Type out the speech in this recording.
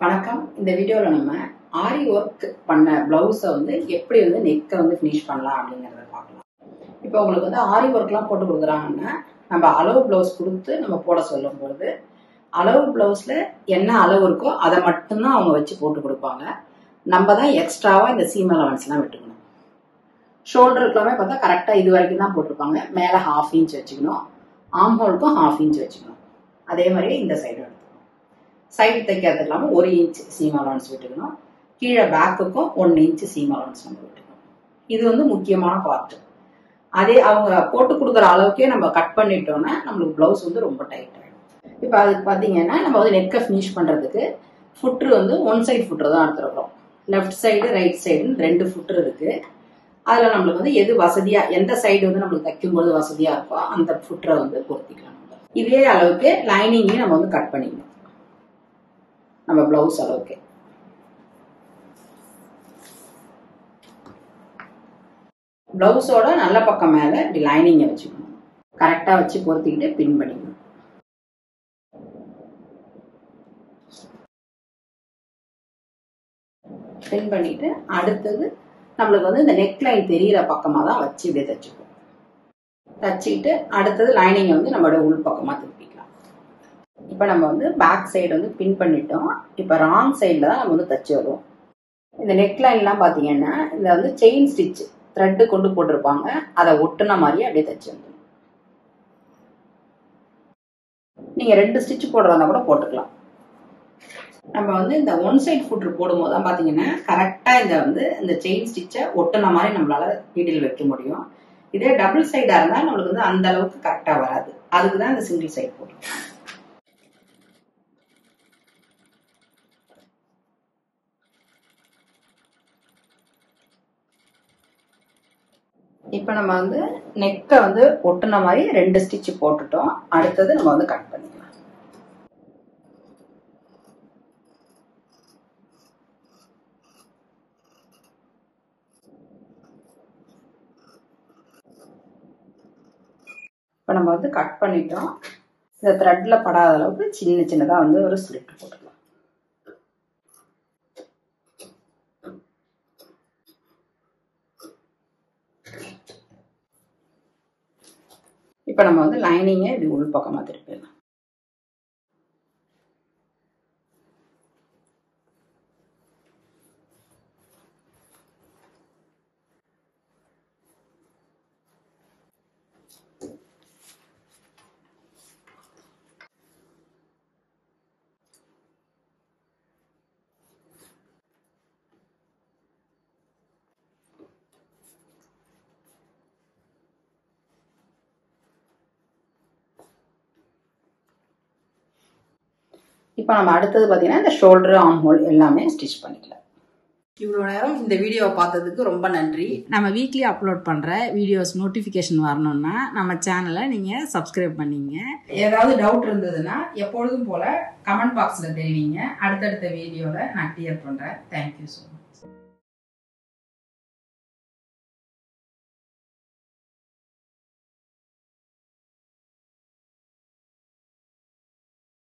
வணக்கம். இந்த வீடியோவில் நம்ம ஆரி ஒர்க் பண்ண பிளவுஸை எப்படி நெக்கை ஃபினிஷ் பண்ணலாம் அப்படிங்கிறத பார்க்கலாம். இப்போ உங்களுக்கு ஆரி ஒர்க்லாம் போட்டு கொடுக்குறாங்கன்னா நம்ம அளவு பிளவுஸ் கொடுத்து நம்ம போட சொல்லும் பொழுது அளவு பிளவுஸில் என்ன அளவு இருக்கோ அதை மட்டும்தான் அவங்க வச்சு போட்டு கொடுப்பாங்க. நம்ம தான் எக்ஸ்ட்ராவாக இந்த சீம் அலவன்ஸ்லாம் விட்டுக்கணும். ஷோல்டருக்குலாமே பார்த்தா கரெக்டாக இது வரைக்கும் தான் போட்டிருப்பாங்க. மேலே 1/2 இன்ச் வச்சுக்கணும், ஆம் ஹோலுக்கும் 1/2 இன்ச் வச்சுக்கணும். அதே மாதிரி இந்த சைடு எடுத்துக்கணும். சைடு தைக்கிறதுக்கு 1 இன்ச் சீம் அலவன்ஸ் விட்டுக்கணும். கீழே பேக்குக்கும் 1 இன்ச் சீம் அலவன்ஸ் நம்ம விட்டுக்கணும். இது முக்கியமான பார்ட். அதே அவங்க போட்டு கொடுக்குற அளவுக்கே நம்ம கட் பண்ணிட்டோம்னா நம்மளுக்கு பிளவுஸ் ரொம்ப டைட் ஆகிடும். இப்போ அதுக்கு பார்த்தீங்கன்னா நம்ம நெக்கை ஃபினிஷ் பண்ணுறதுக்கு ஃபுட்ரு ஒன் சைடு ஃபுட்ரு தான் எடுத்துருக்கோம். லெஃப்ட் சைடு ரைட் சைடுன்னு 2 ஃபுட்ரு இருக்குது. அதில் நம்மளுக்கு எது வசதியாக, எந்த சைடு நம்மளுக்கு தைக்கும்போது வசதியாக இருக்கோ அந்த ஃபுட்ரை பொருத்திக்கலாம். இதே அளவுக்கு லைனிங்கையும் நம்ம கட் பண்ணிக்கணும். நம்ம பிளவுஸ் அளவுக்கு பிளவுஸோட நல்ல பக்கம் மேல இப்படி லைனிங்கை வச்சுக்கணும். கரெக்டா வச்சு பொருத்திக்கிட்டு பின் பண்ணிக்கணும். பின் பண்ணிட்டு அடுத்தது நம்மளுக்கு இந்த நெக் லைன் தெரியிற பக்கமா தான் வச்சு இப்படியே தைச்சுக்கணும். தச்சுக்கிட்டு அடுத்தது லைனிங்கை நம்மளோட உள் பக்கமா திருப்பிக்கலாம். இப்போ நம்ம பேக் சைடு பின் பண்ணிட்டோம். இப்போ ராங் சைடில் தான் நம்ம தச்சு வரும். இந்த நெக் லைன்லாம் பார்த்தீங்கன்னா இந்த செயின் ஸ்டிச் த்ரெட்டு கொண்டு போட்டிருப்பாங்க. அதை ஒட்டுன மாதிரியே அப்படியே தச்சு வந்துடும். நீங்கள் 2 ஸ்டிச் போடுறதா கூட போட்டுக்கலாம். நம்ம இந்த ஒன் சைட் ஃபுட்ரு போடும்போது தான் பார்த்தீங்கன்னா கரெக்டாக இந்த செயின் ஸ்டிச்சை ஒட்டுன மாதிரி நம்மளால நீடில் வைக்க முடியும். இதே டபுள் சைடாக இருந்தால் நம்மளுக்கு அந்த அளவுக்கு கரெக்டாக வராது. அதுக்கு தான் இந்த சிங்கிள் சைட் போட்டுருக்கோம். இப்போ நம்ம நெக்கை ஒட்டுன மாதிரி 2 ஸ்டிச் போட்டுட்டோம். அடுத்தது நம்ம கட் பண்ணிக்கலாம். இப்போ நம்ம கட் பண்ணிட்டோம். இந்த த்ரெட்ல படாத அளவுக்கு சின்ன சின்னதாக ஒரு ஸ்லிட் போட்டுக்கலாம். இப்போ நம்ம லைனிங்கை இப்படி உள் பக்கமாக திருப்பிடலாம். இப்போ நம்ம அடுத்தது பார்த்தீங்கன்னா இந்த ஷோல்டர், ஆர்ம் ஹோல் எல்லாமே ஸ்டிச் பண்ணிக்கலாம். இவ்வளோ நேரம் இந்த வீடியோவை பார்த்ததுக்கு ரொம்ப நன்றி. நம்ம வீக்லி அப்லோட் பண்ணுற வீடியோஸ் நோட்டிஃபிகேஷன் வரணும்னா நம்ம சேனலை நீங்கள் சப்ஸ்கிரைப் பண்ணிங்க. ஏதாவது டவுட் இருந்ததுன்னா எப்பொழுதும் போல் கமெண்ட் பாக்ஸில் தெரிவிங்க. அடுத்தடுத்த வீடியோவில் நான் கிளியர் பண்ணுறேன். Thank you so much.